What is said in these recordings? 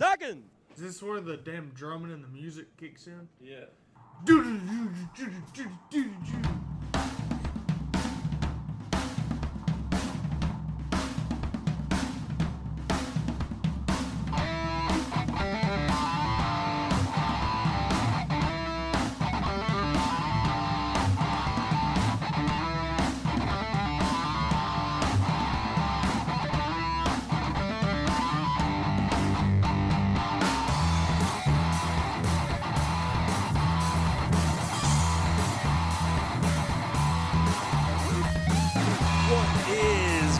seconds. Is this where the damn drumming and the music kicks in? Yeah.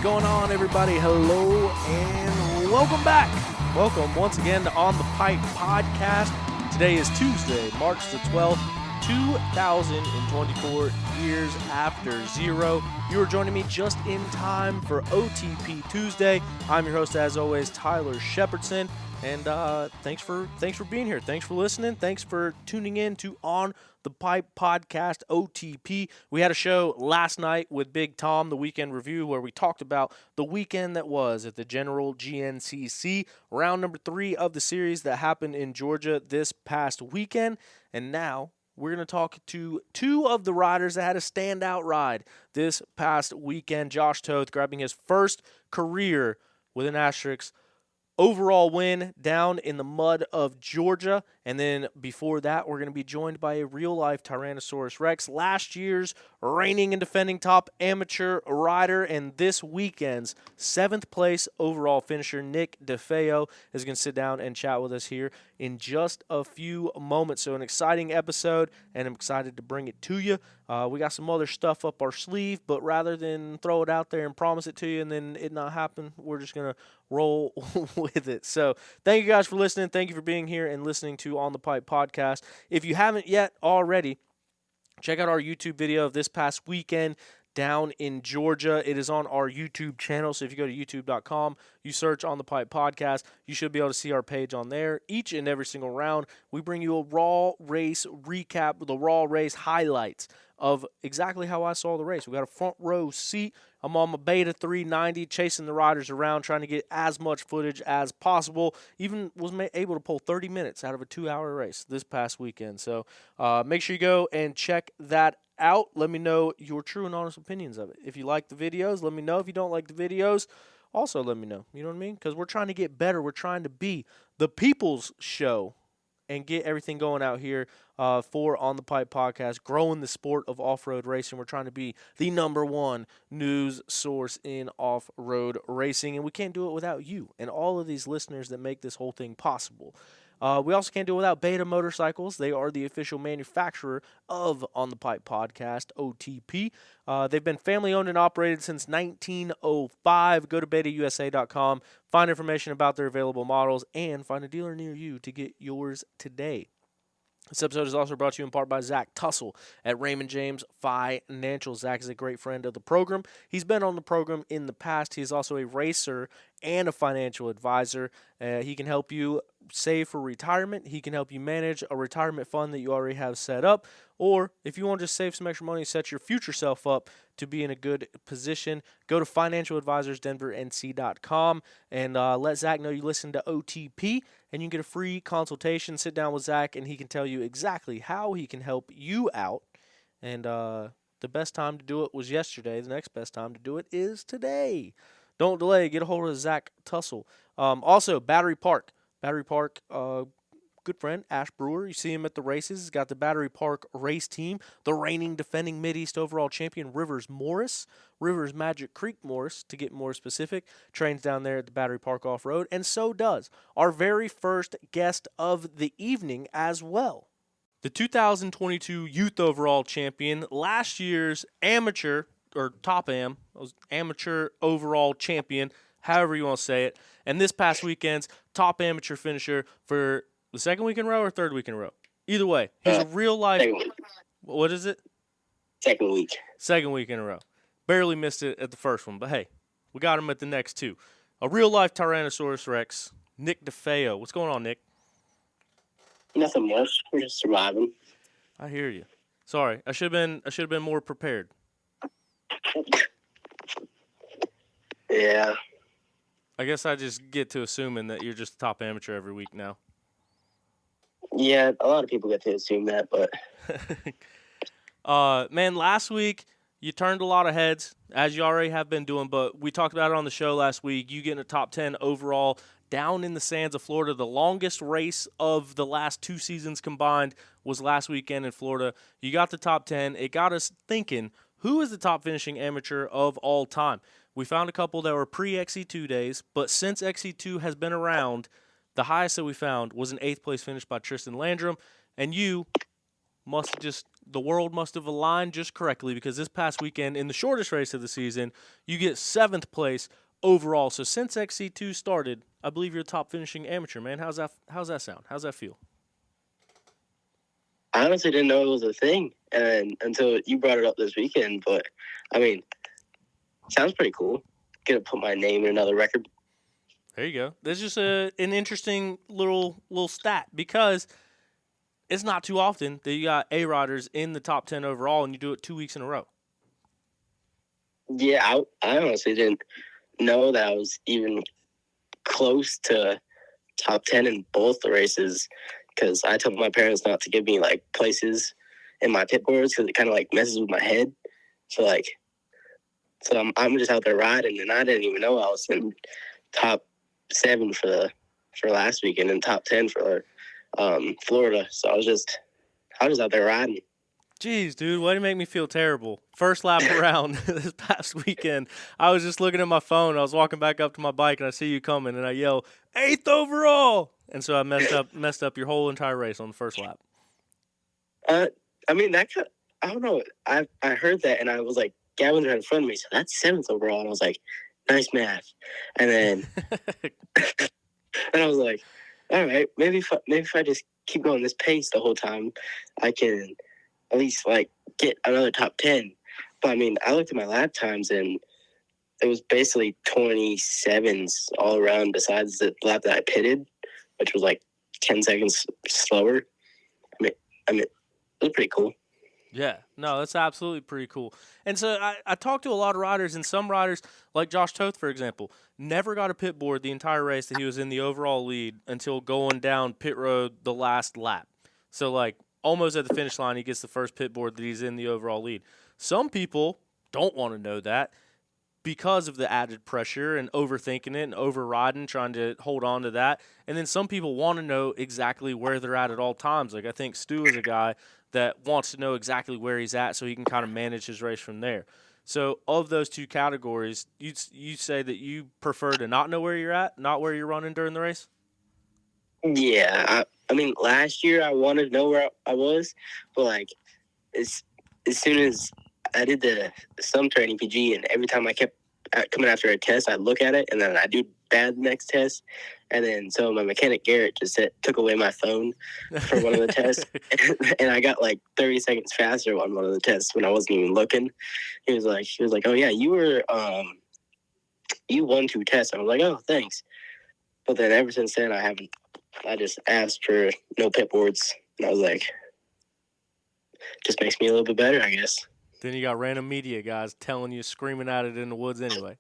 Going on, everybody? Hello and welcome back. Welcome once again to On the Pipe Podcast. Today is Tuesday, March the 12th, 2024, years after zero. You are joining me just in time for OTP Tuesday. I'm your host, as always, Tyler Shepherdson, and thanks for being here. Thanks for listening. Thanks for tuning in to On the Pipe Podcast, OTP. We had a show last night with Big Tom, the weekend review, where we talked about the weekend that was at the General GNCC, round number 3 of the series that happened in Georgia this past weekend. And now we're going to talk to two of the riders that had a standout ride this past weekend. Josh Toth grabbing his first career with an asterisk overall win down in the mud of Georgia. And then before that, we're going to be joined by a real-life Tyrannosaurus Rex, last year's reigning and defending top amateur rider, and this weekend's 7th place overall finisher, Nick DeFeo, is going to sit down and chat with us here in just a few moments. So an exciting episode, and I'm excited to bring it to you. We got some other stuff up our sleeve, but rather than throw it out there and promise it to you and then it not happen, we're just going to roll with it. So thank you guys for listening. Thank you for being here and listening to On the Pipe Podcast. If you haven't yet already, check out our YouTube video of this past weekend down in Georgia. It is on our YouTube channel, so if you go to youtube.com, you search On the Pipe Podcast, you should be able to see our page on there. Each and every single round, we bring you a raw race recap, the raw race highlights of exactly how I saw the race. We got a front row seat. I'm on my Beta 390, chasing the riders around, trying to get as much footage as possible. Even was able to pull 30 minutes out of a 2-hour race this past weekend. So make sure you go and check that out. Let me know your true and honest opinions of it. If you like the videos, let me know. If you don't like the videos, also let me know. You know what I mean? Because we're trying to get better. We're trying to be the people's show and get everything going out here for On the Pipe Podcast, growing the sport of off-road racing. We're trying to be the #1 news source in off-road racing, and we can't do it without you and all of these listeners that make this whole thing possible. We also can't do it without Beta Motorcycles. They are the official manufacturer of On the Pipe Podcast, OTP. They've been family-owned and operated since 1905. Go to betausa.com, find information about their available models, and find a dealer near you to get yours today. This episode is also brought to you in part by Zach Tussle at Raymond James Financial. Zach is a great friend of the program. He's been on the program in the past. He's also a racer and a financial advisor. He can help you save for retirement. He can help you manage a retirement fund that you already have set up. Or if you want to just save some extra money, set your future self up to be in a good position, go to financialadvisorsdenvernc.com and let Zach know you listen to OTP, and you can get a free consultation. Sit down with Zach, and he can tell you exactly how he can help you out. And the best time to do it was yesterday. The next best time to do it is today. Don't delay. Get a hold of Zach Tussle. Also, Battery Park. Battery Park, good friend, Ash Brewer. You see him at the races. He's got the Battery Park race team. The reigning, defending Mid-East overall champion, Rivers Morris. Rivers Magic Creek Morris, to get more specific, trains down there at the Battery Park Off-Road. And so does our very first guest of the evening as well. The 2022 Youth Overall Champion, last year's amateur, or top amateur overall champion, however you want to say it, and this past weekend's top amateur finisher for the second week in a row or third week in a row. Either way, he's a real-life... What is it? Second week. Second week in a row. Barely missed it at the first one, but hey, we got him at the next two. A real-life Tyrannosaurus Rex, Nick DeFeo. What's going on, Nick? Nothing much. We're just surviving. I hear you. Sorry, I should have been more prepared. Yeah. I guess I just get to assuming that you're just the top amateur every week now. Yeah, a lot of people get to assume that, but Man, last week you turned a lot of heads, as you already have been doing, but we talked about it on the show last week. You getting a top 10 overall down in the sands of Florida. The longest race of the last 2 seasons combined was last weekend in Florida. You got the top 10. It got us thinking, who is the top finishing amateur of all time? We found a couple that were pre-XC2 days, but since XC2 has been around, the highest that we found was an 8th place finish by Tristan Landrum, and you the world must have aligned just correctly, because this past weekend in the shortest race of the season, you get 7th place overall. So since XC2 started, I believe you're the top finishing amateur, man. How's that sound? How's that feel? I honestly didn't know it was a thing until you brought it up this weekend. But I mean, sounds pretty cool. Gonna put my name in another record. There you go. That's just an interesting little stat, because it's not too often that you got A-Riders in the top 10 overall and you do it 2 weeks in a row. Yeah, I honestly didn't know that I was even close to top 10 in both the races, because I told my parents not to give me like places in my pit boards because it kind of like messes with my head. So I'm just out there riding, and I didn't even know I was in top 7 for last weekend and top 10 for Florida. So I was just out there riding. Jeez, dude, why do you make me feel terrible? First lap around this past weekend, I was just looking at my phone. I was walking back up to my bike, and I see you coming, and I yell, 8th overall! And so I messed up your whole entire race on the first lap. I mean, I don't know. I heard that, and I was like, Gavin's right in front of me, so that's 7th overall. And I was like, nice math. And then and I was like, all right, maybe if I just keep going this pace the whole time, I can at least like get another top 10. But I mean, I looked at my lap times, and it was basically 27s all around, besides the lap that I pitted, which was like 10 seconds slower. I mean, it was pretty cool. Yeah, no, that's absolutely pretty cool. And so I talked to a lot of riders, and some riders, like Josh Toth, for example, never got a pit board the entire race that he was in the overall lead until going down pit road the last lap. So, like, almost at the finish line, he gets the first pit board that he's in the overall lead. Some people don't want to know that because of the added pressure and overthinking it and overriding, trying to hold on to that. And then some people want to know exactly where they're at all times. Like, I think Stu is a guy that wants to know exactly where he's at so he can kind of manage his race from there. So of those two categories, you say that you prefer to not know where you're at, not where you're running during the race? Yeah, I mean, last year I wanted to know where I was, but like as soon as I did the sum training PG, and every time I kept coming after a test, I'd look at it, and then I do bad the next test. And then so my mechanic Garrett just took away my phone for one of the tests, and I got like 30 seconds faster on one of the tests when I wasn't even looking. He was like, oh yeah, you won 2 tests. I was like, oh, thanks. But then ever since then, I just asked for no pit boards, and I was like, just makes me a little bit better, I guess. Then you got random media guys telling you, screaming at it in the woods anyway.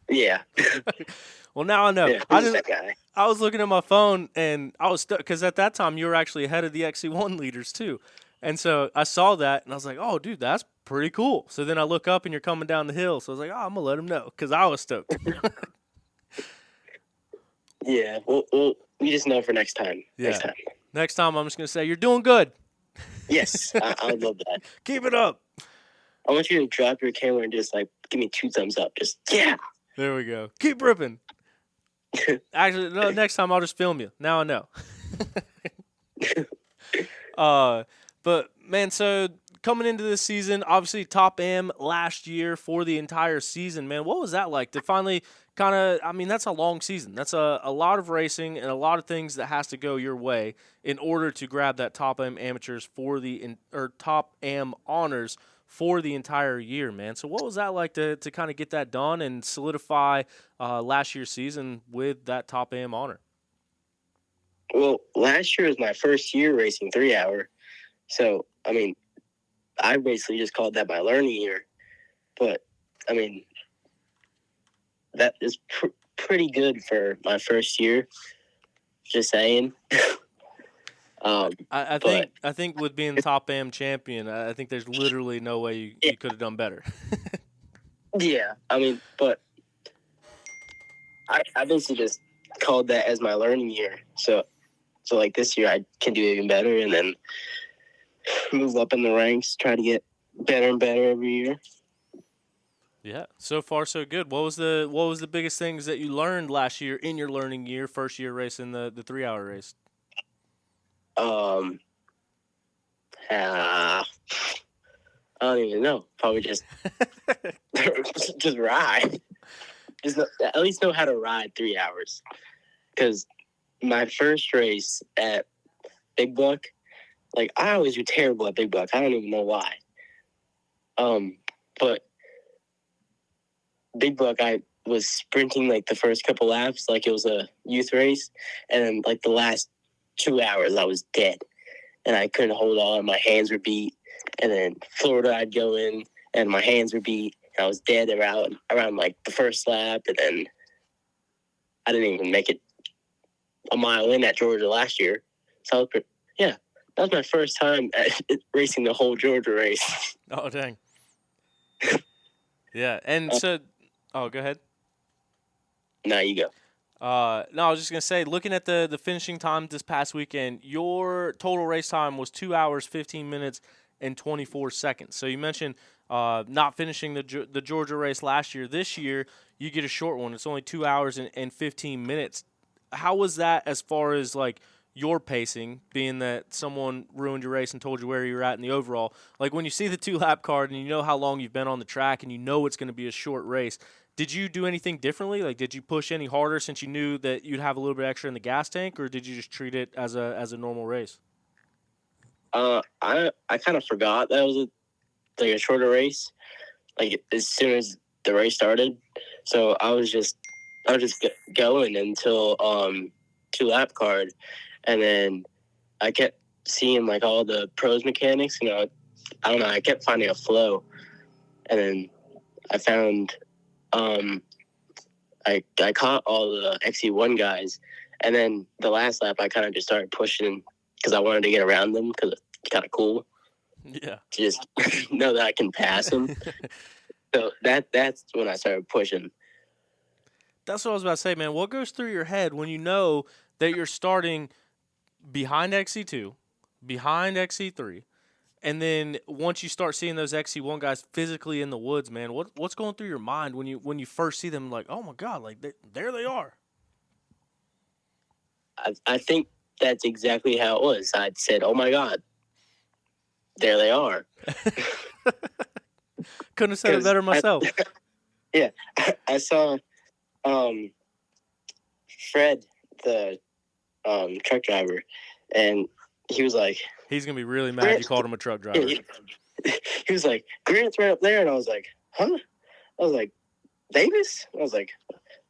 Yeah. Well, now I know. Yeah, that guy. I was looking at my phone, and I was stuck, because at that time you were actually ahead of the XC1 leaders too. And so I saw that, and I was like, oh, dude, that's pretty cool. So then I look up, and you're coming down the hill. So I was like, oh, I'm going to let him know, because I was stoked. Yeah, well, we just know for next time. Yeah. Next time I'm just going to say, you're doing good. Yes, I would love that. Keep it up. I want you to drop your camera and just like give me 2 thumbs up. Just, yeah. There we go. Keep ripping. Actually, no, next time I'll just film you. Now I know. But, man, so coming into this season, obviously top Am last year for the entire season, man. What was that like to finally kind of, I mean, that's a long season. That's a lot of racing and a lot of things that has to go your way in order to grab that top Am amateurs for or top Am honors for the entire year, man. So what was that like to kind of get that done and solidify last year's season with that top Am honor? Well, last year was my first year racing 3-hour. So, I mean, I basically just called that my learning year. But, I mean, that is pretty good for my first year. Just saying. I think with being top Am champion, I think there's literally no way you could have done better. Yeah, I mean, but I basically just called that as my learning year. So like this year I can do even better, and then move up in the ranks, try to get better and better every year. Yeah, so far so good. What was the biggest things that you learned last year in your learning year, first year racing the 3-hour race? I don't even know. Probably just just ride. At least know how to ride 3 hours. Because my first race at Big Buck, like I always do terrible at Big Buck. I don't even know why. But Big Buck, I was sprinting like the first couple laps, like it was a youth race, and then like the last 2 hours, I was dead, and I couldn't hold on. My hands were beat, and then Florida, I'd go in, and my hands were beat, and I was dead around like the first lap, and then I didn't even make it a mile in at Georgia last year. So that was my first time racing the whole Georgia race. Oh dang. Yeah, and so, go ahead. No, you go. No, I was just gonna say, looking at the finishing time this past weekend, your total race time was 2 hours, 15 minutes, and 24 seconds. So you mentioned not finishing the Georgia race last year. This year, you get a short one. It's only 2 hours and 15 minutes. How was that as far as like your pacing, being that someone ruined your race and told you where you were at in the overall? Like when you see the 2-lap card and you know how long you've been on the track and you know it's going to be a short race, did you do anything differently? Like, did you push any harder since you knew that you'd have a little bit extra in the gas tank, or did you just treat it as a normal race? I kind of forgot that it was a shorter race, like as soon as the race started. So I was just going until 2-lap card, and then I kept seeing like all the pros mechanics. You know, I don't know. I kept finding a flow, and then I found I caught all the XC1 guys, and then the last lap I kind of just started pushing because I wanted to get around them because it's kind of cool. Yeah. To just know that I can pass them. So that's when I started pushing. That's what I was about to say, man. What goes through your head when you know that you're starting behind XC2, behind XC3, and then once you start seeing those XC1 guys physically in the woods, man, what's going through your mind when you first see them? Like, oh my God, like there they are. I think that's exactly how it was. I said, "Oh my God, there they are." Couldn't have said it better myself. I saw Fred, the truck driver, and he was like, He's gonna be really mad you called him a truck driver. He was like, "Grant's right up there," and I was like, "Huh?" I was like, "Davis?" I was like,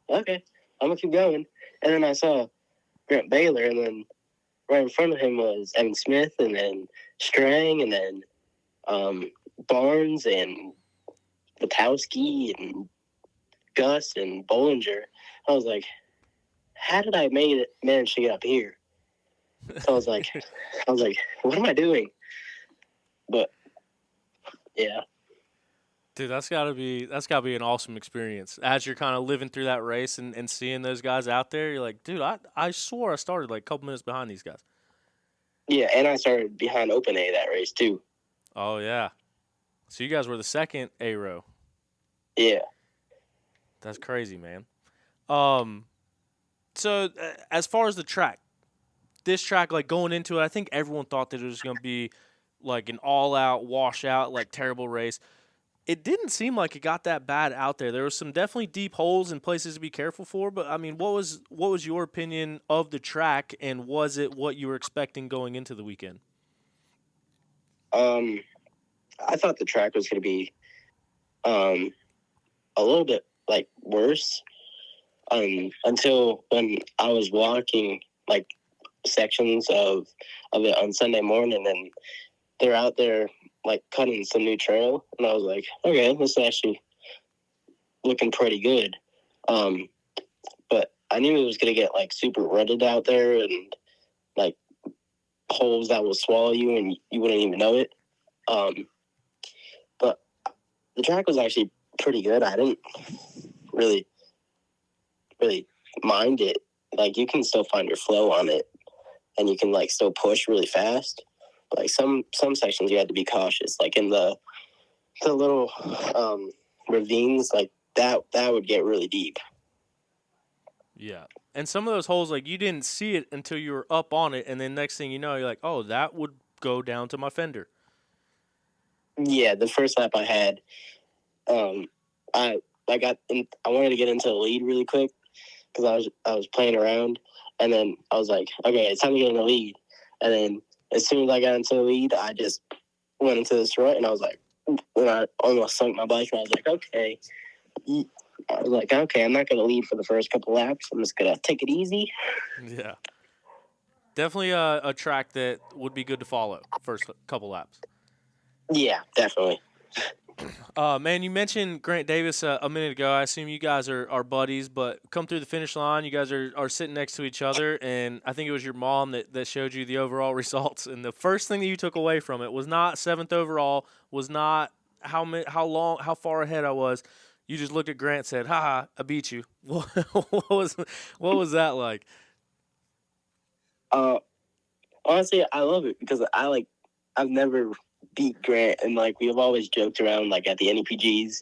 "Okay, I'm gonna keep going." And then I saw Grant Baylor, and then right in front of him was Evan Smith, and then Strang, and then Barnes, and Butowski, and Gus, and Bollinger. I was like, how did I manage to get up here? So I was like, what am I doing? But yeah. Dude, that's gotta be an awesome experience. As you're kind of living through that race and seeing those guys out there, you're like, dude, I swore I started like a couple minutes behind these guys. Yeah, and I started behind Open A that race too. Oh yeah. So you guys were the second A row. Yeah. That's crazy, man. So as far as the track, this track, like going into it, I think everyone thought that it was going to be like an all-out, washout, like terrible race. It didn't seem like it got that bad out there. There was some definitely deep holes and places to be careful for. But I mean, what was your opinion of the track, and was it what you were expecting going into the weekend? I thought the track was going to be a little bit like worse until when I was walking like sections of it on Sunday morning, and they're out there like cutting some new trail, and I was like, okay, this is actually looking pretty good. but I knew it was gonna get like super rutted out there and like holes that will swallow you and you wouldn't even know it. But the track was actually pretty good. I didn't really mind it. Like you can still find your flow on it, and you can like still push really fast. But, like some sections you had to be cautious. Like in the little ravines, like that would get really deep. Yeah. And some of those holes, like, you didn't see it until you were up on it, and then next thing you know, you're like, oh, that would go down to my fender. Yeah, the first lap I had, I wanted to get into the lead really quick because I was playing around, and then I was like, okay, it's time to get in the lead. And then as soon as I got into the lead, I just went into this rut, and I was like, when I almost sunk my bike, and I was like, okay. I'm not going to lead for the first couple laps. I'm just going to take it easy. Yeah. Definitely a track that would be good to follow first couple laps. Yeah, definitely. Man, you mentioned Grant Davis a minute ago. I assume you guys are buddies, but come through the finish line, you guys are sitting next to each other, and I think it was your mom that showed you the overall results. And the first thing that you took away from it was not 7th overall, was not how far ahead I was. You just looked at Grant and said, "Ha ha, I beat you." What was that like? Honestly, I love it because I've never beat Grant, and like we've always joked around like at the NEPGs,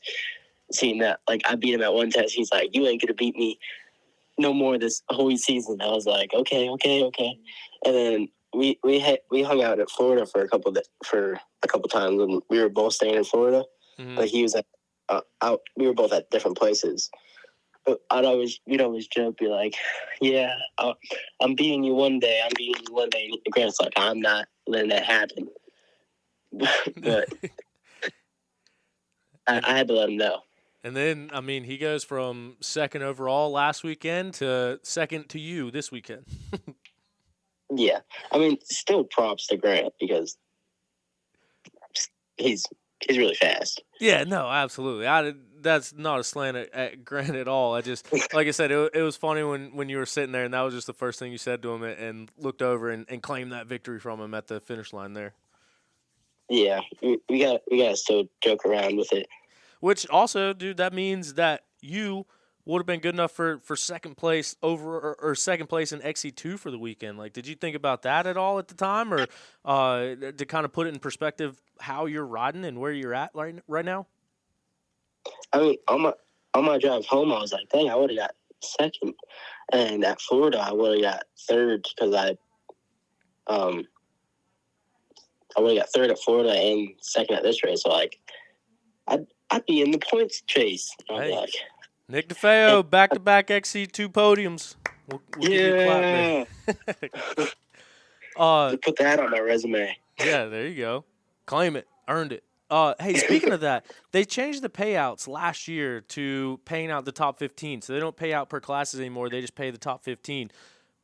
seeing that like I beat him at one test. He's like, "You ain't gonna beat me no more this whole season." I was like, "Okay." And then we hung out at Florida for a couple times, and we were both staying in Florida. Mm-hmm. Like he was at we were both at different places. But we'd always joke, be like, "Yeah, I'm beating you one day. I'm beating you one day." And Grant's like, "I'm not letting that happen." But I had to let him know. And then, I mean, he goes from 2nd overall last weekend to 2nd to you this weekend. Yeah, I mean, still props to Grant because he's really fast. Yeah, no, absolutely. That's not a slant at Grant at all. I just, like I said, it was funny when you were sitting there, and that was just the first thing you said to him, and looked over and claimed that victory from him at the finish line there. Yeah, we got still joke around with it. Which also, dude, that means that you would have been good enough for second place or second place in XC2 for the weekend. Like, did you think about that at all at the time, or to kind of put it in perspective how you're riding and where you're at right now? I mean, on my drive home, I was like, dang, I would have got second, and at Florida, I would have got third because I would have got third at Florida and second at this race. So like, I'd be in the points chase. Hey. Like, Nick DeFeo, back-to-back XC2 podiums. We'll give you a clap there. Put that on my resume. Yeah, there you go. Claim it. Earned it. Hey, speaking of that, they changed the payouts last year to paying out the top 15. So they don't pay out per classes anymore. They just pay the top 15.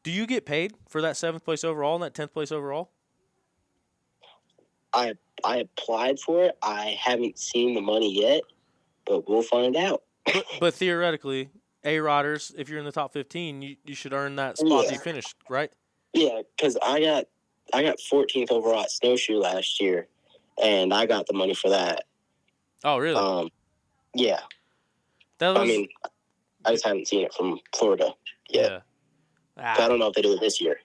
Do you get paid for that 7th place overall and that 10th place overall? I applied for it. I haven't seen the money yet, but we'll find out. But theoretically, A-Riders, if you're in the top 15, you should earn that spot that you finished, right? Yeah, because I got 14th overall at Snowshoe last year, and I got the money for that. Oh, really? Yeah. I mean, I just haven't seen it from Florida yet. Yeah. I don't know if they do it this year.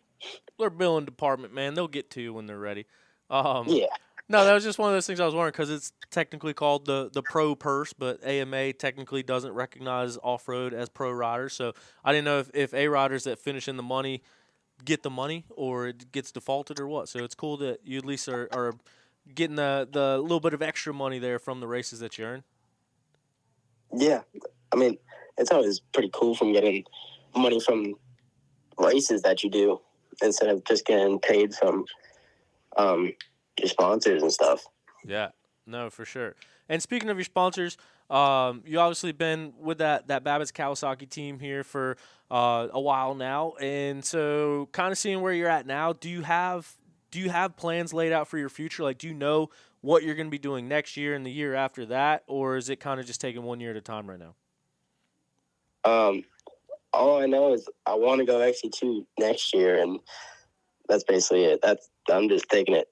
Their billing department, man, they'll get to you when they're ready. Yeah. No, that was just one of those things I was wondering because it's technically called the pro purse, but AMA technically doesn't recognize off-road as pro riders. So I didn't know if A-Riders that finish in the money get the money or it gets defaulted or what. So it's cool that you at least are getting the little bit of extra money there from the races that you earn. Yeah. I mean, it's always pretty cool from getting money from races that you do instead of just getting paid from your sponsors and stuff. Yeah, no, for sure. And speaking of your sponsors, you obviously been with that Babbitt's Kawasaki team here for a while now, and so kind of seeing where you're at now. Do you have plans laid out for your future? Like, do you know what you're going to be doing next year and the year after that, or is it kind of just taking one year at a time right now? all I know is I want to go XC2 next year, and that's basically it. I'm just taking it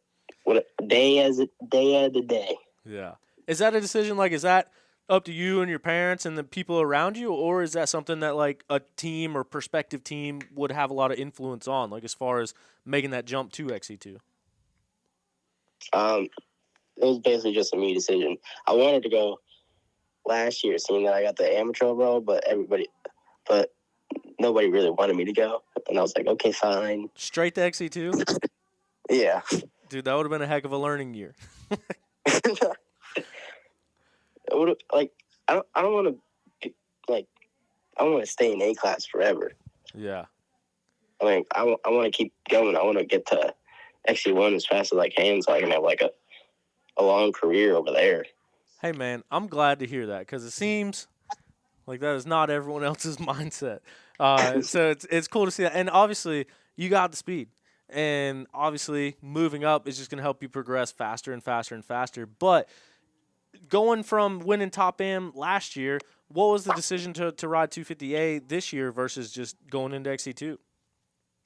day at a day. Yeah. Is that a decision, like, is that up to you and your parents and the people around you, or is that something that, like, a team or prospective team would have a lot of influence on, like, as far as making that jump to XC2? It was basically just a me decision. I wanted to go last year, seeing that I got the amateur role, but nobody really wanted me to go, and I was like, okay, fine. Straight to XC2? Yeah. Dude, that would have been a heck of a learning year. It would like I don't want to like I don't want to stay in A class forever. Yeah. I mean, I want to keep going. I want to get to XC1 as fast as I can, so I can have like a long career over there. Hey, man, I'm glad to hear that because it seems like that is not everyone else's mindset. So it's cool to see that. And obviously, you got the speed. And obviously, moving up is just going to help you progress faster and faster and faster. But going from winning Top Am last year, what was the decision to ride 250A this year versus just going into XC2?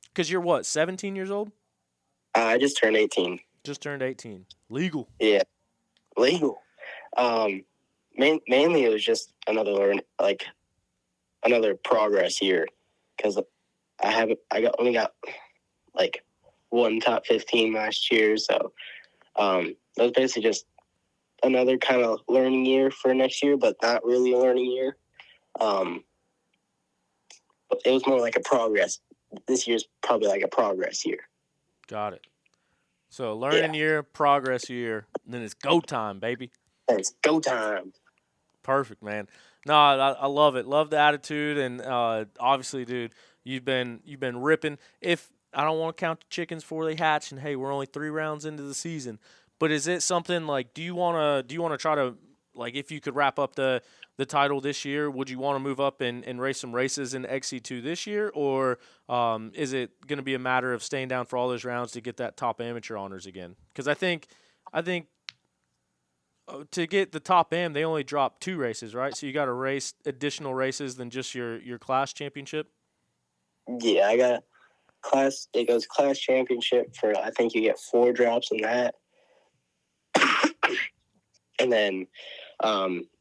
Because you're what, 17 years old? I just turned 18. Just turned 18. Legal. Yeah, legal. Mainly it was just another progress year, because I only got like one top 15 last year, so that was basically just another kind of learning year for next year, but not really a learning year. But it was more like a progress. This year's probably like a progress year. Got it. So learning year, progress year, and then it's go time, baby. It's go time. Perfect, man. No, I love it. Love the attitude, and obviously, dude, you've been ripping. If I don't want to count the chickens before they hatch, and hey, we're only 3 rounds into the season, but is it something like do you want to try to, like, if you could wrap up the title this year, would you want to move up and race some races in XC2 this year, or is it going to be a matter of staying down for all those rounds to get that top amateur honors again? Because I think to get the top am, they only drop 2 races, right? So you got to race additional races than just your class championship. Yeah, I got class. It goes class championship for, I think you get 4 drops in that, and then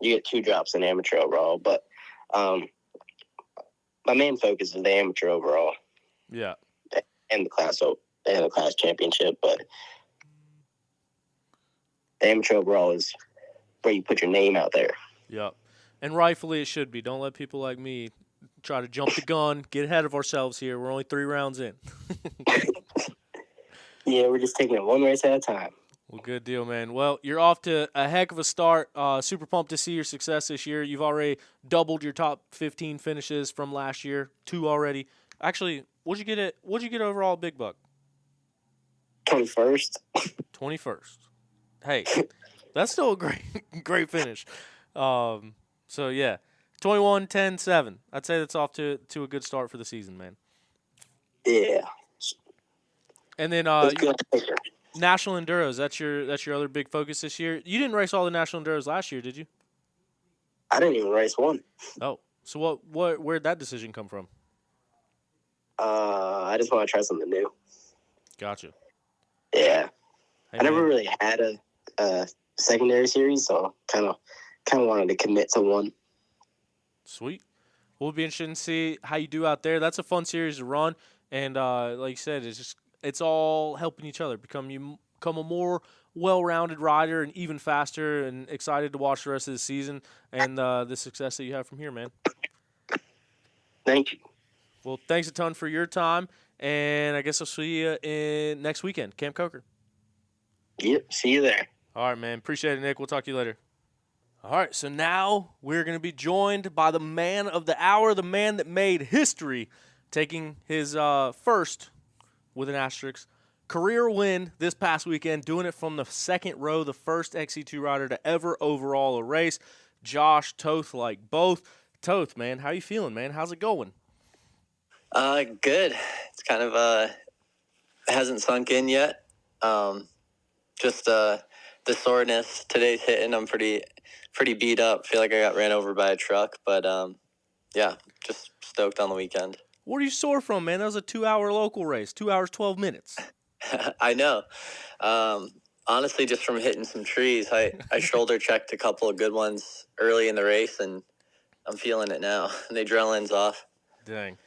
you get 2 drops in amateur overall. But my main focus is the amateur overall. Yeah. And the class championship, but the amateur overall is where you put your name out there. Yep. And rightfully it should be. Don't let people like me try to jump the gun, get ahead of ourselves here. We're only 3 rounds in. Yeah, we're just taking it one race at a time. Well, good deal, man. Well, you're off to a heck of a start. Super pumped to see your success this year. You've already doubled your top 15 finishes from last year, 2 already. Actually, what'd you get overall Big Buck? 21st. 21st. Hey, that's still a great finish. So yeah, 21-10-7. I'd say that's off to a good start for the season, man. Yeah. And then National Enduros, that's your other big focus this year. You didn't race all the National Enduros last year, did you? I didn't even race one. Oh, so where'd that decision come from? I just want to try something new. Gotcha. Yeah. Hey, I never really had a secondary series, so kind of wanted to commit to one. Sweet. We'll be interested to see how you do out there. That's a fun series to run, and like you said, it's all helping each other become a more well-rounded rider and even faster, and excited to watch the rest of the season and the success that you have from here, man. Thank you. Well, thanks a ton for your time, and I guess I'll see you next weekend, Camp Coker. Yep, see you there. All right, man. Appreciate it, Nick. We'll talk to you later. All right, so now we're going to be joined by the man of the hour, the man that made history, taking his first, with an asterisk, career win this past weekend, doing it from the second row, the first XC2 rider to ever overall a race. Josh, Toth, like both. Toth, man, how you feeling, man? How's it going? Good. It's kind of hasn't sunk in yet. Just the soreness. Today's hitting. I'm pretty beat up. Feel like I got ran over by a truck, but yeah, just stoked on the weekend. What are you sore from, man? That was a 2-hour local race, 2 hours, 12 minutes. I know. Honestly, just from hitting some trees, I shoulder checked a couple of good ones early in the race, and I'm feeling it now. The adrenaline's off. Dang.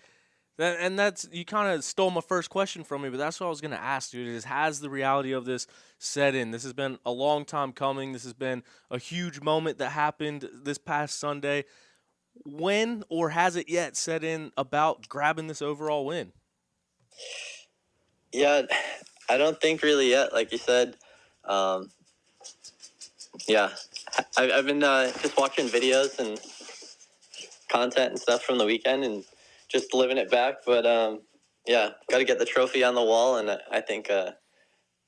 And that's, you kind of stole my first question from me, but that's what I was going to ask, dude, is has the reality of this set in? This has been a long time coming. This has been a huge moment that happened this past Sunday. When or has it yet set in about grabbing this overall win? Yeah, I don't think really yet. Like you said, yeah, I've been just watching videos and content and stuff from the weekend and just living it back. But yeah, got to get the trophy on the wall, and I think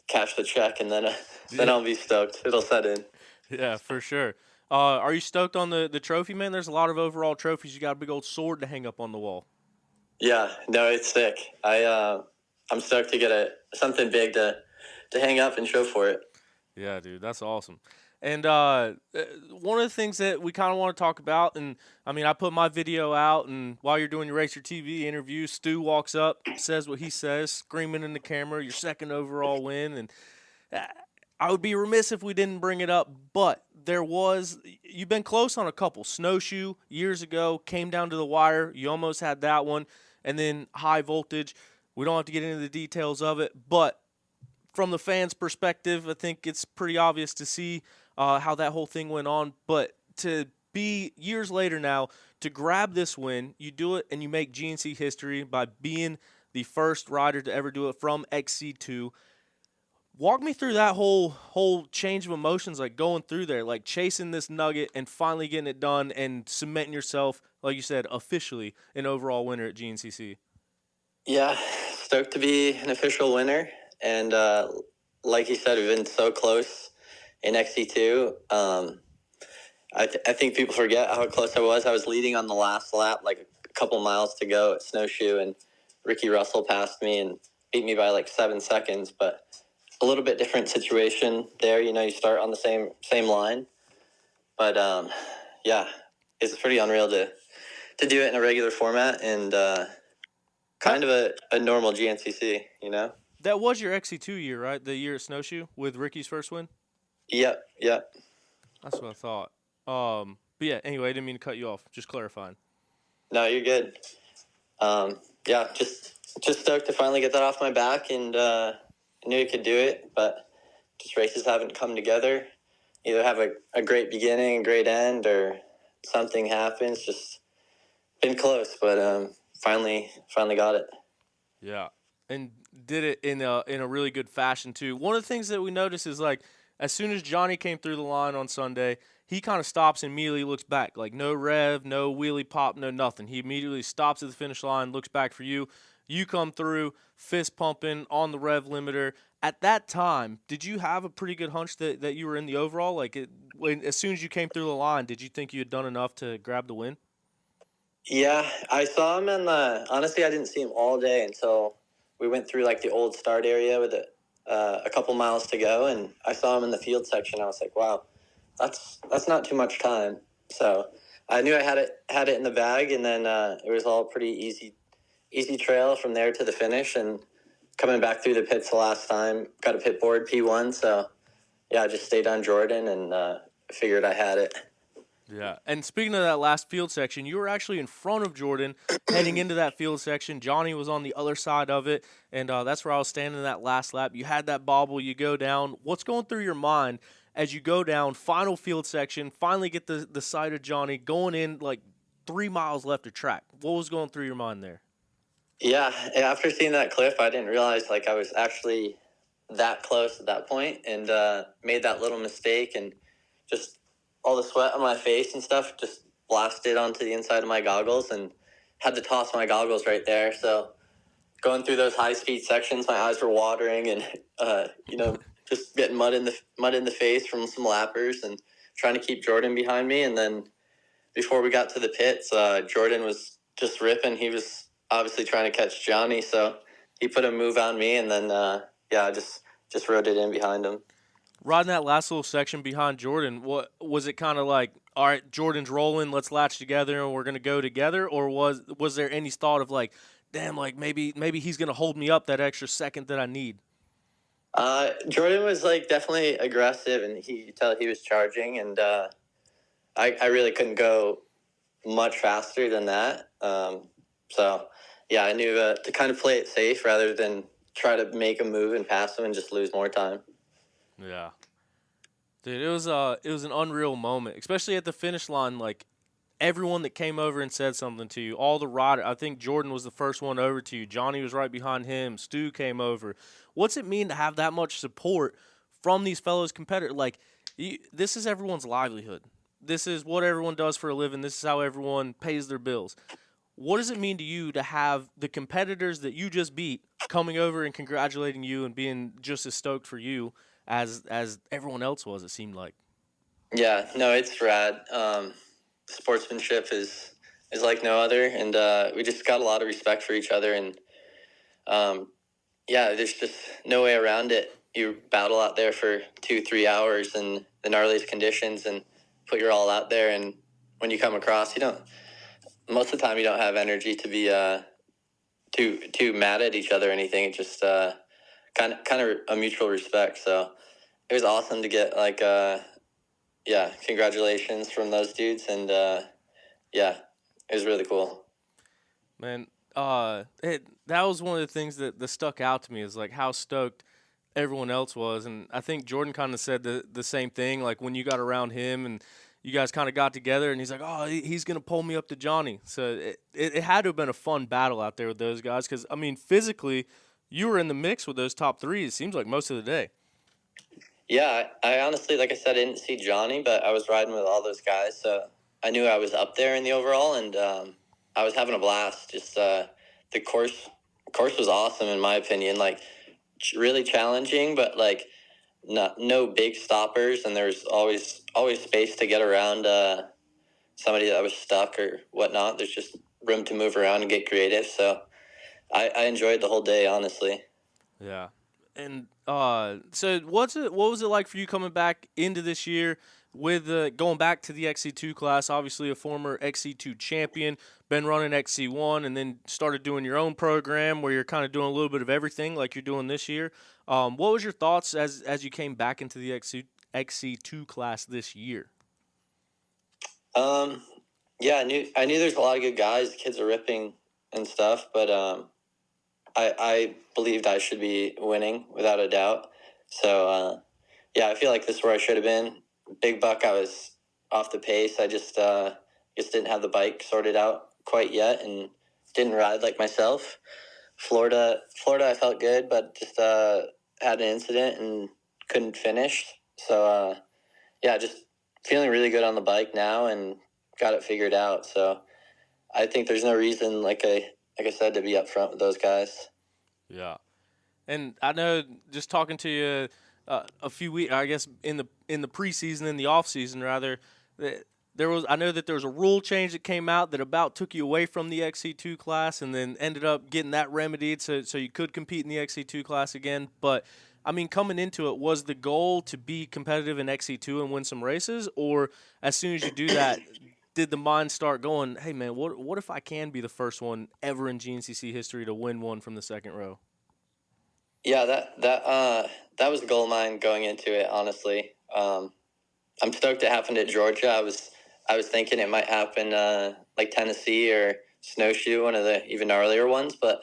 cash the check, and then I'll be stoked. It'll set in. Yeah, for sure. Are you stoked on the trophy, man? There's a lot of overall trophies. You got a big old sword to hang up on the wall. Yeah, no, it's sick. I'm stoked to get something big to hang up and show for it. Yeah, dude, that's awesome. And one of the things that we kind of want to talk about, and I mean, I put my video out, and while you're doing your Racer TV interview, Stu walks up, says what he says, screaming in the camera, your second overall win. And I would be remiss if we didn't bring it up, but you've been close on a couple. Snowshoe years ago, came down to the wire. You almost had that one. And then high voltage. We don't have to get into the details of it, but from the fans' perspective, I think it's pretty obvious to see how that whole thing went on. But to be years later now, to grab this win, you do it and you make GNC history by being the first rider to ever do it from XC2. Walk me through that whole change of emotions, like going through there, like chasing this nugget and finally getting it done and cementing yourself, like you said, officially an overall winner at GNCC. Yeah, stoked to be an official winner. And like you said, we've been so close in XC2. I think people forget how close I was. I was leading on the last lap, like a couple miles to go at Snowshoe, and Ricky Russell passed me and beat me by like 7 seconds. But a little bit different situation there. You know, you start on the same line. But yeah, it's pretty unreal to do it in a regular format and kind of a normal GNCC, you know? That was your XC2 year, right? The year at Snowshoe with Ricky's first win? Yep. That's what I thought. But yeah, anyway, I didn't mean to cut you off. Just clarifying. No, you're good. Yeah, just stoked to finally get that off my back, and knew I could do it, but just races haven't come together. Either have a great beginning, a great end, or something happens. Just been close, but finally got it. Yeah, and did it in a really good fashion too. One of the things that we noticed is, like, as soon as Johnny came through the line on Sunday, he kind of stops and immediately looks back. Like, no rev, no wheelie pop, no nothing. He immediately stops at the finish line, looks back for you. You come through, fist pumping on the rev limiter. At that time, did you have a pretty good hunch that you were in the overall? Like, as soon as you came through the line, did you think you had done enough to grab the win? Yeah, I saw him honestly, I didn't see him all day until we went through like the old start area with a couple miles to go, and I saw him in the field section. I was like, wow, that's not too much time. So I knew I had it in the bag, and then it was all pretty easy trail from there to the finish. And coming back through the pits the last time, got a pit board P1. So yeah, I just stayed on Jordan and figured I had it. Yeah, and speaking of that last field section, you were actually in front of Jordan heading into that field section. Johnny was on the other side of it, and that's where I was standing in that last lap. You had that bobble, you go down. What's going through your mind as you go down, final field section, finally get the sight of Johnny, going in like 3 miles left of track? What was going through your mind there? Yeah, after seeing that clip, I didn't realize like I was actually that close at that point, and made that little mistake, and just all the sweat on my face and stuff just blasted onto the inside of my goggles, and had to toss my goggles right there. So going through those high speed sections, my eyes were watering, and just getting mud in the face from some lappers, and trying to keep Jordan behind me. And then before we got to the pits, Jordan was just ripping. He was obviously trying to catch Johnny, so he put a move on me, and then I just rode it in behind him. Riding that last little section behind Jordan, what was it kind of like all right, Jordan's rolling, let's latch together and we're gonna go together, or was there any thought of like, damn, like maybe he's gonna hold me up that extra second that I need? Jordan was like definitely aggressive, and you could tell he was charging, and I really couldn't go much faster than that. So yeah, I knew to kind of play it safe rather than try to make a move and pass him and just lose more time. Yeah. Dude, it was an unreal moment, especially at the finish line. Like everyone that came over and said something to you, all the riders. I think Jordan was the first one over to you. Johnny was right behind him. Stu came over. What's it mean to have that much support from these fellows competitors? Like, this is everyone's livelihood. This is what everyone does for a living. This is how everyone pays their bills. What does it mean to you to have the competitors that you just beat coming over and congratulating you and being just as stoked for you as everyone else was? It seemed like. Yeah, no, it's rad. Sportsmanship is like no other, and we just got a lot of respect for each other, and yeah, there's just no way around it. You battle out there for 2-3 hours in the gnarliest conditions and put your all out there, and when you come across, most of the time you don't have energy to be too mad at each other or anything. It just kind of a mutual respect. So it was awesome to get like yeah, congratulations from those dudes, and yeah, it was really cool. Man, that was one of the things that stuck out to me is like how stoked everyone else was, and I think Jordan kind of said the same thing. Like when you got around him and you guys kind of got together, and he's like, "Oh, he's gonna pull me up to Johnny." So it had to have been a fun battle out there with those guys, because I mean, physically, you were in the mix with those top three. It seems like most of the day. Yeah, I honestly, like I said, I didn't see Johnny, but I was riding with all those guys, so I knew I was up there in the overall, and I was having a blast. Just the course was awesome in my opinion. Like really challenging, but like no big stoppers, and there's always space to get around somebody that was stuck or whatnot. There's just room to move around and get creative. So I enjoyed the whole day, honestly. Yeah. And so what was it like for you coming back into this year with going back to the XC2 class? Obviously a former XC2 champion, been running XC1, and then started doing your own program where you're kind of doing a little bit of everything like you're doing this year. What was your thoughts as you came back into the XC2 class this year? Yeah, I knew there's a lot of good guys. The kids are ripping and stuff, but I believed I should be winning without a doubt. So yeah, I feel like this is where I should have been. Big Buck, I was off the pace. I just didn't have the bike sorted out quite yet, and didn't ride like myself. Florida, I felt good, but just had an incident and couldn't finish. So yeah, just feeling really good on the bike now and got it figured out. So I think there's no reason, like I said, to be up front with those guys. Yeah. And I know, just talking to you a few weeks, I guess in the preseason, in the off season rather, I know that there was a rule change that came out that about took you away from the XC2 class, and then ended up getting that remedied so you could compete in the XC2 class again. But I mean, coming into it, was the goal to be competitive in XC2 and win some races, or as soon as you do that, did the mind start going, hey man, what if I can be the first one ever in GNCC history to win one from the second row? Yeah, that was a goal of mine going into it. Honestly, I'm stoked it happened at Georgia. I was thinking it might happen like Tennessee or Snowshoe, one of the even earlier ones. But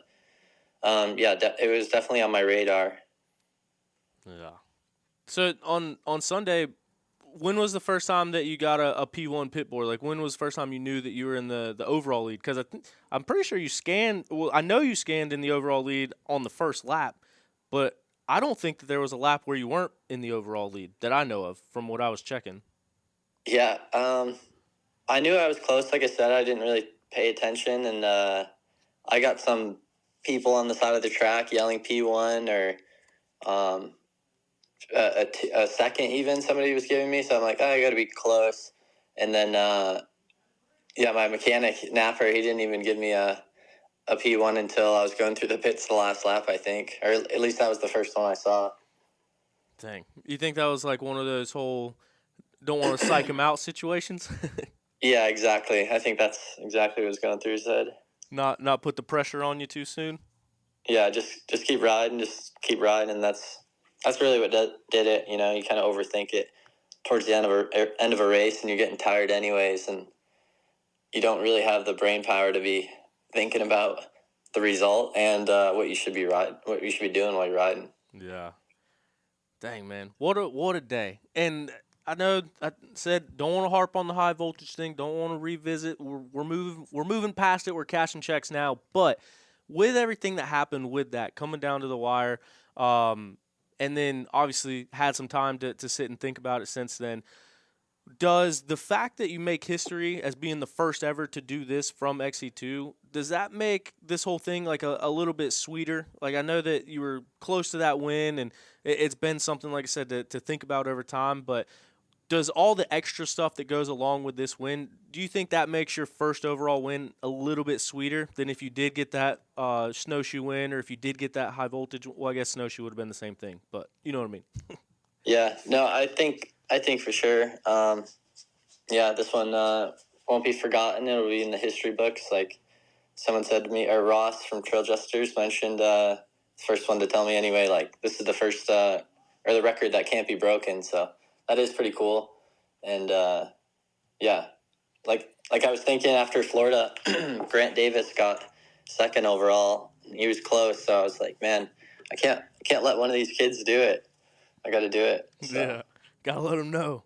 yeah, it was definitely on my radar. Yeah. So on Sunday, when was the first time that you got a P1 pit board? Like, when was the first time you knew that you were in the overall lead? Because I'm pretty sure you scanned. Well, I know you scanned in the overall lead on the first lap, but I don't think that there was a lap where you weren't in the overall lead that I know of from what I was checking. Yeah, I knew I was close. Like I said, I didn't really pay attention, and I got some people on the side of the track yelling P1 or a second even somebody was giving me. So I'm like, oh, I got to be close. And then, yeah, my mechanic, Napper, he didn't even give me a P1 until I was going through the pits the last lap, I think. Or at least that was the first one I saw. Dang. You think that was like one of those whole don't want to psych him out situations. Yeah, exactly. I think that's exactly what was going through his head. Not put the pressure on you too soon. Yeah, just keep riding, and that's really what did it. You know, you kind of overthink it towards the end of a race, and you're getting tired anyways, and you don't really have the brain power to be thinking about the result and what you should be doing while you're riding. Yeah. Dang, man. What a day. And I know I said don't want to harp on the high voltage thing. Don't want to revisit. We're moving past it. We're cashing checks now. But with everything that happened with that coming down to the wire, and then obviously had some time to sit and think about it since then. Does the fact that you make history as being the first ever to do this from XC2, does that make this whole thing like a little bit sweeter? Like, I know that you were close to that win, and it's been something, like I said, to think about over time, but does all the extra stuff that goes along with this win, do you think that makes your first overall win a little bit sweeter than if you did get that snowshoe win, or if you did get that high voltage? Well, I guess snowshoe would have been the same thing, but you know what I mean. Yeah, no, I think for sure. Yeah, this one won't be forgotten. It'll be in the history books. Like someone said to me, or Ross from Trail Jesters mentioned, first one to tell me anyway. Like this is the first or the record that can't be broken. So that is pretty cool. And yeah, like I was thinking after Florida, Grant Davis got second overall. He was close, so I was like, man, I can't let one of these kids do it. I got to do it. So. Yeah, gotta let them know.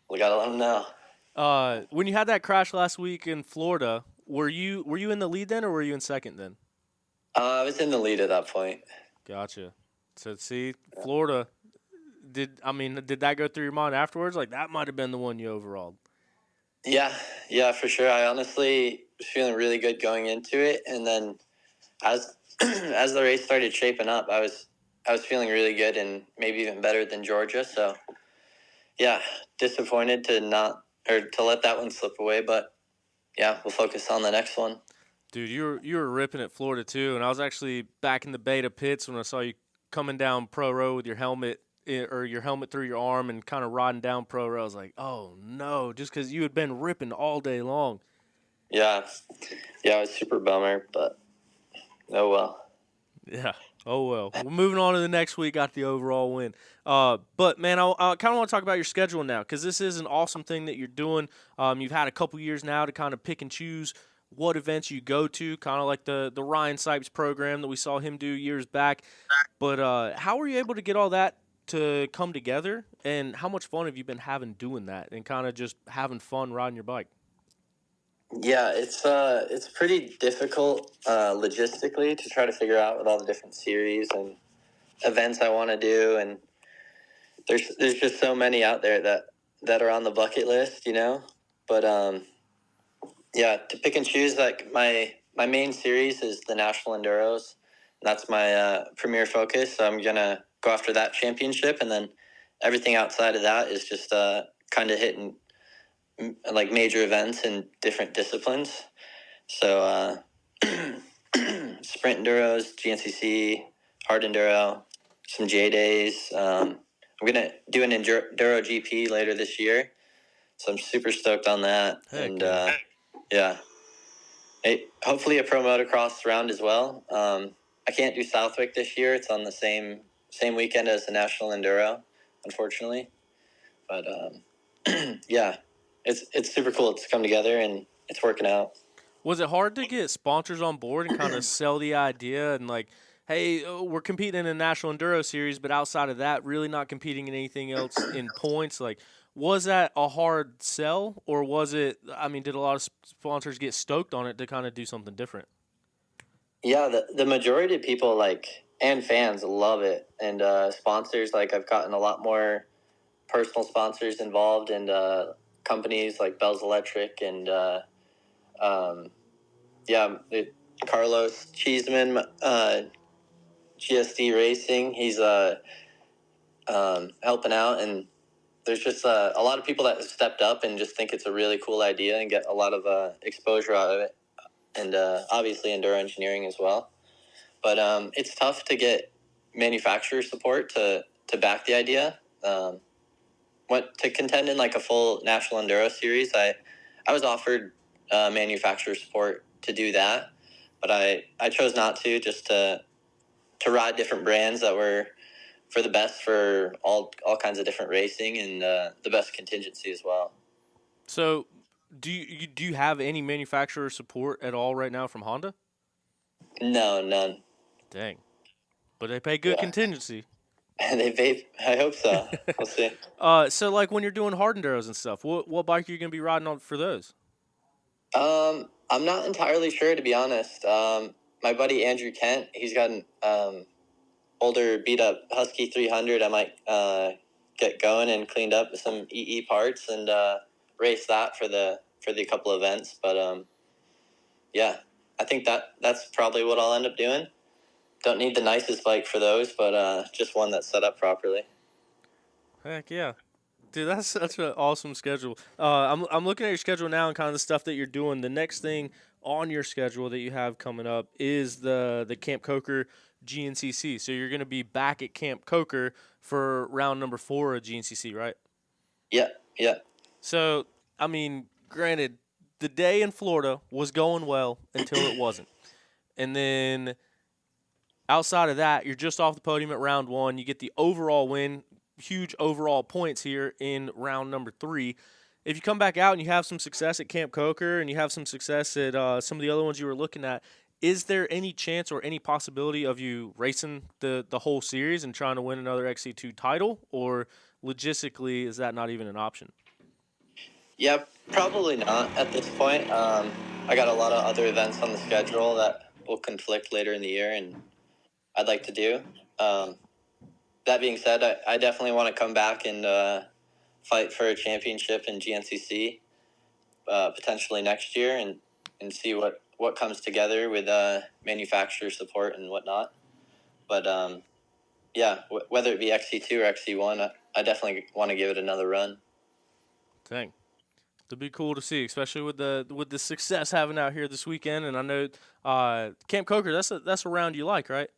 We gotta let them know. When you had that crash last week in Florida, were you in the lead then, or were you in second then? I was in the lead at that point. Gotcha. So see, Florida, did that go through your mind afterwards? Like that might have been the one you overalled. Yeah, for sure. I honestly was feeling really good going into it, and then as as the race started shaping up, I was feeling really good and maybe even better than Georgia. So yeah, disappointed to let that one slip away, but yeah, we'll focus on the next one. Dude, you were ripping at Florida too, and I was actually back in the beta pits when I saw you coming down pro row with your helmet through your arm and kind of riding down pro row. I was like, oh no, just because you had been ripping all day long. Yeah, it was super bummer, but oh well. Yeah. Oh, well. We're moving on to the next week. Got the overall win. But, man, I kind of want to talk about your schedule now because this is an awesome thing that you're doing. You've had a couple years now to kind of pick and choose what events you go to, kind of like the Ryan Sipes program that we saw him do years back. But how were you able to get all that to come together, and how much fun have you been having doing that and kind of just having fun riding your bike? Yeah, it's pretty difficult logistically to try to figure out with all the different series and events I want to do, and there's just so many out there that are on the bucket list, you know. But yeah, to pick and choose, like my main series is the National Enduros. That's my premier focus. So I'm gonna go after that championship, and then everything outside of that is just kind of hitting like major events in different disciplines. So sprint enduros, GNCC, hard enduro, some J days. I'm gonna do an enduro GP later this year, so I'm super stoked on that. Heck and yeah. Yeah, hopefully a pro motocross round as well. I can't do Southwick this year; it's on the same weekend as the National Enduro, unfortunately. But yeah. It's super cool. It's come together and it's working out. Was it hard to get sponsors on board and kind of sell the idea and like, hey, we're competing in a National Enduro Series, but outside of that, really not competing in anything else in points? Like, was that a hard sell, or was it, did a lot of sponsors get stoked on it to kind of do something different? Yeah, the majority of people and fans love it. And sponsors, I've gotten a lot more personal sponsors involved, and companies like Bell's Electric and Carlos Cheeseman, GSD Racing. He's helping out, and there's just a lot of people that have stepped up and just think it's a really cool idea and get a lot of exposure out of it, and obviously enduro engineering as well. But it's tough to get manufacturer support to back the idea. went to contend in like a full national enduro series, I was offered manufacturer support to do that, but I chose not to, just to ride different brands that were for the best for all kinds of different racing and the best contingency as well. So, do you have any manufacturer support at all right now from Honda? No, none. Dang, but they pay good Yeah. contingency. They vape. I hope so. We'll see. So like when you're doing hard enduros and stuff, what bike are you gonna be riding on for those? I'm not entirely sure, to be honest. My buddy Andrew Kent, he's got an older beat up Husky 300. I might get going and cleaned up with some EE parts and race that for the couple events. But yeah, I think that's probably what I'll end up doing. Don't need the nicest bike for those, but just one that's set up properly. Heck yeah, dude, that's such an awesome schedule. I'm looking at your schedule now and kind of the stuff that you're doing. The next thing on your schedule that you have coming up is the Camp Coker GNCC. So you're going to be back at Camp Coker for round number 4 of GNCC, right? Yeah. So, I mean, granted, the day in Florida was going well until it wasn't. And then outside of that, you're just off the podium at round 1. You get the overall win, huge overall points here in round number 3. If you come back out and you have some success at Camp Coker and you have some success at some of the other ones you were looking at, is there any chance or any possibility of you racing the whole series and trying to win another XC2 title? Or logistically, is that not even an option? Yeah, probably not at this point. I got a lot of other events on the schedule that will conflict later in the year, and I'd like to do. That being said, I definitely want to come back and fight for a championship in GNCC potentially next year and see what comes together with manufacturer support and whatnot. But yeah, whether it be XC2 or XC1, I definitely want to give it another run. Dang. It'd be cool to see, especially with the success having out here this weekend. And I know Camp Coker, that's a round you like, right?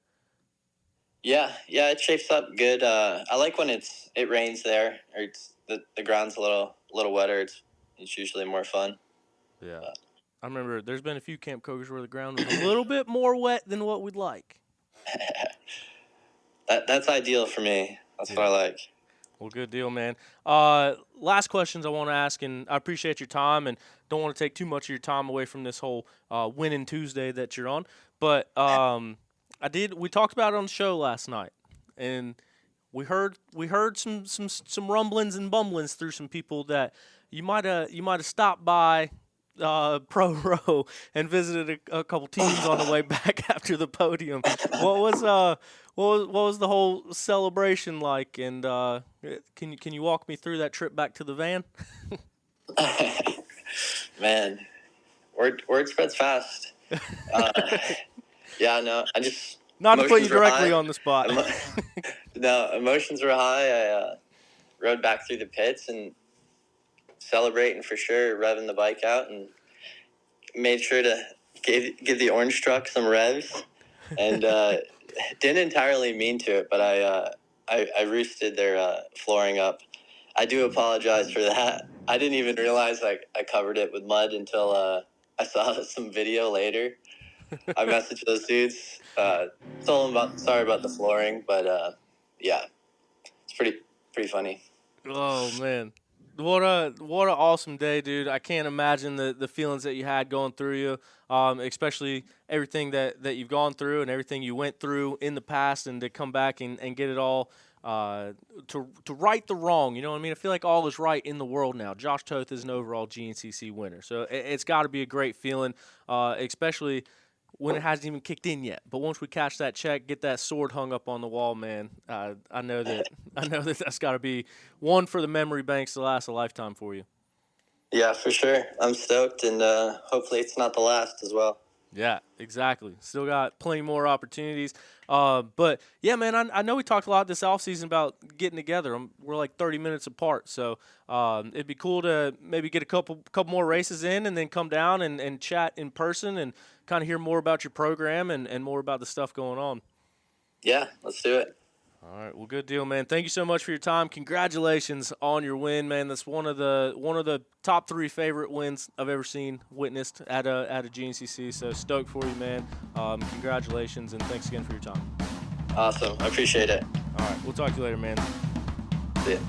Yeah, it shapes up good. I like when it rains there, or it's the ground's a little wetter. It's usually more fun. Yeah, I remember there's been a few Camp Cokers where the ground was a little bit more wet than what we'd like. That's ideal for me. That's what I like. Well, good deal, man. Last questions I want to ask, and I appreciate your time, and don't want to take too much of your time away from this whole Winning Tuesday that you're on. But we talked about it on the show last night, and we heard some rumblings and bumblings through some people that you might have stopped by Pro Row and visited a couple teams on the way back after the podium. What was the whole celebration like? And can you walk me through that trip back to the van? Man, word spreads fast. Yeah, no, I just not to put you directly on the spot. No, emotions were high. I rode back through the pits and celebrating for sure, revving the bike out, and made sure to give the orange truck some revs, and didn't entirely mean to it, but I roosted their flooring up. I do apologize for that. I didn't even realize I covered it with mud until I saw some video later. I messaged those dudes, told them sorry about the flooring, but yeah, it's pretty funny. Oh man. What an awesome day, dude. I can't imagine the feelings that you had going through you, especially everything that you've gone through and everything you went through in the past, and to come back and get it all to right the wrong. You know what I mean? I feel like all is right in the world now. Josh Toth is an overall GNCC winner. So it's got to be a great feeling, especially when it hasn't even kicked in yet. But once we catch that check, get that sword hung up on the wall, man, I know that that's got to be one for the memory banks to last a lifetime for you. Yeah, for sure. I'm stoked, and hopefully it's not the last as well. Yeah, exactly. Still got plenty more opportunities. But, yeah, man, I know we talked a lot this offseason about getting together. We're like 30 minutes apart, so it'd be cool to maybe get a couple more races in and then come down and chat in person and kind of hear more about your program and more about the stuff going on. Yeah, let's do it. All right, well, good deal, man. Thank you so much for your time. Congratulations on your win, man. That's one of the top 3 favorite wins I've ever witnessed at a GNCC. So stoked for you, man. Congratulations, and thanks again for your time. Awesome. I appreciate it. All right, we'll talk to you later, man. See ya.